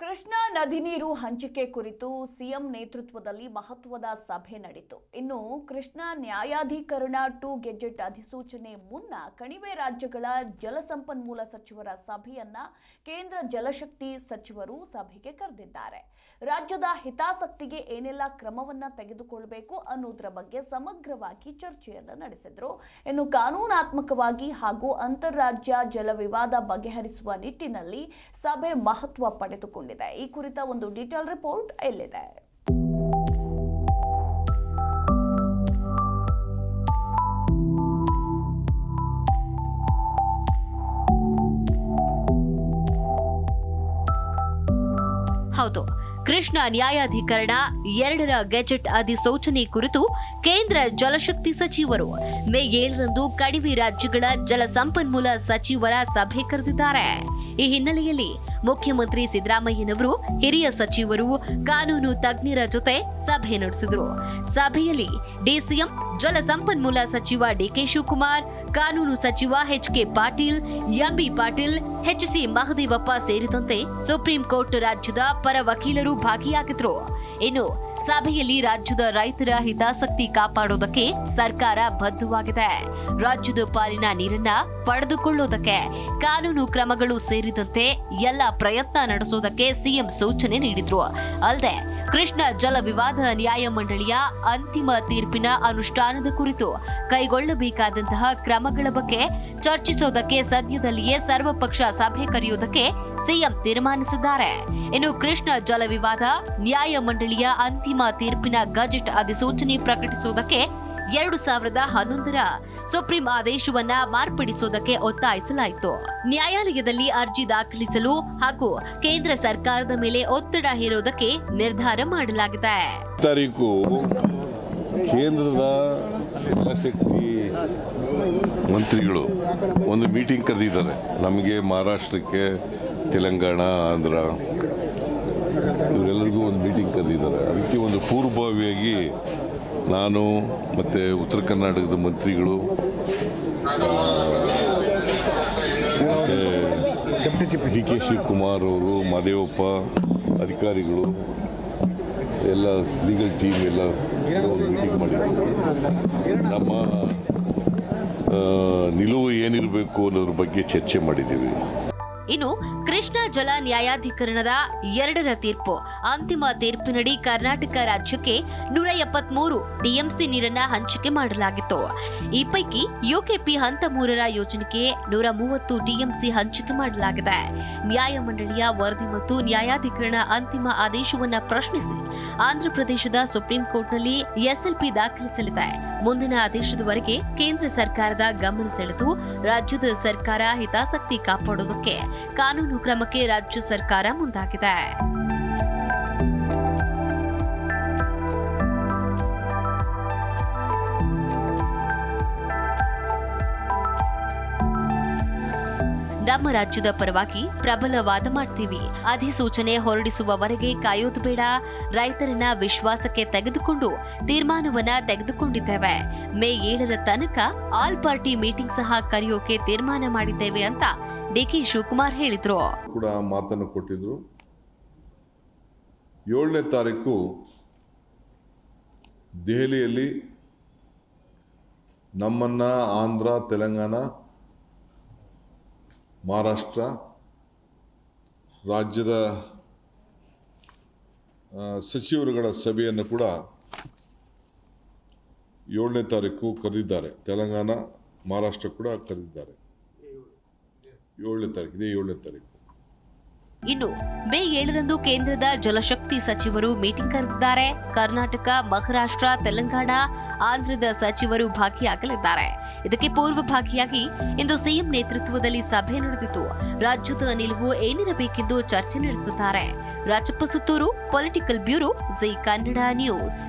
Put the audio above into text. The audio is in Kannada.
ಕೃಷ್ಣಾ ನದಿ ನೀರು ಹಂಚಿಕೆ ಕುರಿತು ಸಿಎಂ ನೇತೃತ್ವದಲ್ಲಿ ಮಹತ್ವದ ಸಭೆ ನಡೆಯಿತು. ಇನ್ನು ಕೃಷ್ಣಾ ನ್ಯಾಯಾಧಿಕರಣ 2 ಗೆಜೆಟ್ ಅಧಿಸೂಚನೆ ಮುನ್ನ ಕಣಿವೆ ರಾಜ್ಯಗಳ ಜಲಸಂಪನ್ಮೂಲ ಸಚಿವರ ಸಭೆಯನ್ನ ಕೇಂದ್ರ ಜಲಶಕ್ತಿ ಸಚಿವರು ಸಭೆಗೆ ಕರೆದಿದ್ದಾರೆ. ರಾಜ್ಯದ ಹಿತಾಸಕ್ತಿಗೆ ಏನೆಲ್ಲ ಕ್ರಮವನ್ನ ತೆಗೆದುಕೊಳ್ಳಬೇಕು ಅನ್ನೋದರ ಬಗ್ಗೆ ಸಮಗ್ರವಾಗಿ ಚರ್ಚೆಯನ್ನು ನಡೆಸಿದ್ರು. ಇನ್ನು ಕಾನೂನಾತ್ಮಕವಾಗಿ ಹಾಗೂ ಅಂತಾರಾಜ್ಯ ಜಲ ವಿವಾದ ಬಗೆಹರಿಸುವ ನಿಟ್ಟಿನಲ್ಲಿ ಸಭೆ ಮಹತ್ವ ಪಡೆದುಕೊಂಡಿದೆ. ಈ ಕುರಿತ ಒಂದು ಡೀಟೇಲ್ ರಿಪೋರ್ಟ್ ಇಲ್ಲಿದೆ. ಹೌದು, ಕೃಷ್ಣಾ ನ್ಯಾಯಾಧಿಕರಣ 2ರ ಗೆಜೆಟ್ ಅಧಿಸೂಚನೆ ಕುರಿತು ಕೇಂದ್ರ ಜಲಶಕ್ತಿ ಸಚಿವರು ಮೇ 7ರಂದು ಕಣಿವೆ ರಾಜ್ಯಗಳ ಜಲಸಂಪನ್ಮೂಲ ಸಚಿವರ ಸಭೆ ಕರೆದಿದ್ದಾರೆ. ಈ ಹಿನ್ನೆಲೆಯಲ್ಲಿ ಮುಖ್ಯಮಂತ್ರಿ ಸಿದ್ದರಾಮಯ್ಯನವರು ಹಿರಿಯ ಸಚಿವರು, ಕಾನೂನು ತಜ್ಞರ ಜೊತೆ ಸಭೆ ನಡೆಸಿದರು. ಸಭೆಯಲ್ಲಿ ಡಿಸಿಎಂ, ಜಲಸಂಪನ್ಮೂಲ ಸಚಿವ ಡಿಕೆ ಶಿವಕುಮಾರ್, ಕಾನೂನು ಸಚಿವ ಎಚ್ಕೆ ಪಾಟೀಲ್, ಎಂಬಿ ಪಾಟೀಲ್, ಎಚ್ಸಿ ಮಹದೇವಪ್ಪ ಸೇರಿದಂತೆ ಸುಪ್ರೀಂ ಕೋರ್ಟ್ ರಾಜ್ಯದ ಪರ ವಕೀಲರು ಭಾಗಿಯಾಗಿದ್ರು. ಇನ್ನು ಸಭೆಯಲ್ಲಿ ರಾಜ್ಯದ ರೈತರ ಹಿತಾಸಕ್ತಿ ಕಾಪಾಡೋದಕ್ಕೆ ಸರ್ಕಾರ ಬದ್ಧವಾಗಿದೆ. ರಾಜ್ಯದ ಪಾಲಿನ ನೀರನ್ನ ಪಡೆದುಕೊಳ್ಳೋದಕ್ಕೆ ಕಾನೂನು ಕ್ರಮಗಳು ಸೇರಿದಂತೆ ಎಲ್ಲ ಪ್ರಯತ್ನ ನಡೆಸೋದಕ್ಕೆ ಸಿಎಂ ಸೂಚನೆ ನೀಡಿದ್ರು. ಅಲ್ಲದೆ ಕೃಷ್ಣಾ ಜಲ ವಿವಾದ ನ್ಯಾಯಮಂಡಳಿಯ ಅಂತಿಮ ತೀರ್ಪಿನ ಅನುಷ್ಠಾನದ ಕುರಿತು ಕೈಗೊಳ್ಳಬೇಕಾದಂತಹ ಕ್ರಮಗಳ ಬಗ್ಗೆ ಚರ್ಚಿಸೋದಕ್ಕೆ ಸದ್ಯದಲ್ಲಿಯೇ ಸರ್ವಪಕ್ಷ ಸಭೆ ಕರೆಯುವುದಕ್ಕೆ ಸಿಎಂ ತೀರ್ಮಾನಿಸಿದ್ದಾರೆ. ಇನ್ನು ಕೃಷ್ಣಾ ಜಲ ವಿವಾದ ನ್ಯಾಯಮಂಡಳಿಯ ಅಂತಿಮ ತೀರ್ಪಿನ ಗೆಜೆಟ್ ಅಧಿಸೂಚನೆ ಪ್ರಕಟಿಸುವುದಕ್ಕೆ 2011ರ ಸುಪ್ರೀಂ ಆದೇಶವನ್ನ ಮಾರ್ಪಡಿಸುವುದಕ್ಕೆ ಒತ್ತಾಯಿಸಲಾಯಿತು. ನ್ಯಾಯಾಲಯದಲ್ಲಿ ಅರ್ಜಿ ದಾಖಲಿಸಲು ಹಾಗೂ ಕೇಂದ್ರ ಸರ್ಕಾರದ ಮೇಲೆ ಒತ್ತಡ ಹೇರುವುದಕ್ಕೆ ನಿರ್ಧಾರ ಮಾಡಲಾಗಿದೆ. ತಾರೀಕು ಕೇಂದ್ರದ ಜಲಶಕ್ತಿ ಮಂತ್ರಿಗಳು ಒಂದು ಮೀಟಿಂಗ್ ಕರೆದಿದ್ದಾರೆ. ನಮಗೆ ಮಹಾರಾಷ್ಟ್ರಕ್ಕೆ, ತೆಲಂಗಾಣ, ಆಂಧ್ರ ಇವರೆಲ್ಲರಿಗೂ ಒಂದು ಮೀಟಿಂಗ್ ಕರೆದಿದ್ದಾರೆ. ಅದಕ್ಕೆ ಒಂದು ಪೂರ್ವಭಾವಿಯಾಗಿ ನಾನು ಮತ್ತು ಉತ್ತರ ಕರ್ನಾಟಕದ ಮಂತ್ರಿಗಳು ಮತ್ತು ಡಿ ಕೆ ಶಿವಕುಮಾರ್ ಅವರು, ಮಹದೇವಪ್ಪ ಅಧಿಕಾರಿಗಳು ಎಲ್ಲ ಲೀಗಲ್ ಟೀಮ್ ಎಲ್ಲ ಒಂದು ಮೀಟಿಂಗ್ ಮಾಡಿದ್ದೀವಿ. ನಮ್ಮ ನಿಲುವು ಏನಿರಬೇಕು ಅನ್ನೋದ್ರ ಬಗ್ಗೆ ಚರ್ಚೆ ಮಾಡಿದ್ದೀವಿ. ಇನ್ನು ಕೃಷ್ಣಾ ಜಲ ನ್ಯಾಯಾಧಿಕರಣದ 2ರ ತೀರ್ಪು ಅಂತಿಮ ತೀರ್ಪಿನಡಿ ಕರ್ನಾಟಕ ರಾಜ್ಯಕ್ಕೆ 173 ಟಿಎಂಸಿ ನೀರನ್ನ ಹಂಚಿಕೆ ಮಾಡಲಾಗಿತ್ತು. ಈ ಪೈಕಿ ಯುಕೆಪಿ ಹಂತ 3ರ ಯೋಜನೆಗೆ 130 ಟಿಎಂಸಿ ಹಂಚಿಕೆ ಮಾಡಲಾಗಿದೆ. ನ್ಯಾಯಮಂಡಳಿಯ ವರದಿ ಮತ್ತು ನ್ಯಾಯಾಧಿಕರಣ ಅಂತಿಮ ಆದೇಶವನ್ನ ಪ್ರಶ್ನಿಸಿ ಆಂಧ್ರಪ್ರದೇಶದ ಸುಪ್ರೀಂ ಕೋರ್ಟ್ನಲ್ಲಿ ಎಸ್ಎಲ್ಪಿ ದಾಖಲಿಸಲಿದೆ. ಮುಂದಿನ ಆದೇಶದವರೆಗೆ ಕೇಂದ್ರ ಸರ್ಕಾರದ ಗಮನ ಸೆಳೆದು ರಾಜ್ಯದ ಸರ್ಕಾರ ಹಿತಾಸಕ್ತಿ ಕಾಪಾಡುವುದಕ್ಕೆ ಕಾನೂನು ಕ್ರಮಕ್ಕೆ ರಾಜ್ಯ ಸರ್ಕಾರ ಮುಂದಾಗಿದೆ. ನಮ್ಮ ರಾಜ್ಯದ ಪರವಾಗಿ ಪ್ರಬಲ ವಾದ ಮಾಡ್ತೀವಿ. ಅಧಿಸೂಚನೆ ಹೊರಡಿಸುವವರೆಗೆ ಕಾಯೋದು ಬೇಡ. ರೈತರನ್ನ ವಿಶ್ವಾಸಕ್ಕೆ ತೆಗೆದುಕೊಂಡು ತೀರ್ಮಾನವನ್ನ ತೆಗೆದುಕೊಂಡಿದ್ದೇವೆ. ಮೇ 7ರ ತನಕ ಆಲ್ ಪಾರ್ಟಿ ಮೀಟಿಂಗ್ ಸಹ ಕರೆಯೋಕೆ ತೀರ್ಮಾನ ಮಾಡಿದ್ದೇವೆ ಅಂತ ಡಿಕೆ ಶಿವಕುಮಾರ್ ಹೇಳಿದ್ರು. ಕೂಡ ಮಾತನ್ನು ಕೊಟ್ಟಿದ್ರು. 7ನೇ ತಾರೀಕು ದೆಹಲಿಯಲ್ಲಿ ನಮ್ಮನ್ನ ಆಂಧ್ರ, ತೆಲಂಗಾಣ, ಮಹಾರಾಷ್ಟ್ರ ರಾಜ್ಯದ ಸಚಿವರುಗಳ ಸಭೆಯನ್ನು ಕೂಡ 7ನೇ ತಾರೀಕು ಕರೆದಿದ್ದಾರೆ. ತೆಲಂಗಾಣ, ಮಹಾರಾಷ್ಟ್ರ ಕೂಡ ಕರೆದಿದ್ದಾರೆ. 7ನೇ ತಾರೀಕು. ಇನ್ನು ಮೇ 7ರಂದು ಕೇಂದ್ರದ ಜಲಶಕ್ತಿ ಸಚಿವರು ಮೀಟಿಂಗ್ ಕರೆದಿದ್ದಾರೆ. ಕರ್ನಾಟಕ, ಮಹಾರಾಷ್ಟ್ರ, ತೆಲಂಗಾಣ, ಆಂಧ್ರದ ಸಚಿವರು ಭಾಗಿಯಾಗಲಿದ್ದಾರೆ. ಇದಕ್ಕೆ ಪೂರ್ವಭಾಗಿಯಾಗಿ ಇಂದು ಸಿಎಂ ನೇತೃತ್ವದಲ್ಲಿ ಸಭೆ ನಡೆದಿದ್ದು ರಾಜ್ಯದ ನಿಲುವು ಏನಿರಬೇಕೆಂದು ಚರ್ಚೆ ನಡೆಸಿದ್ದಾರೆ. Rajappa Suttur, political bureau, G Kannada news.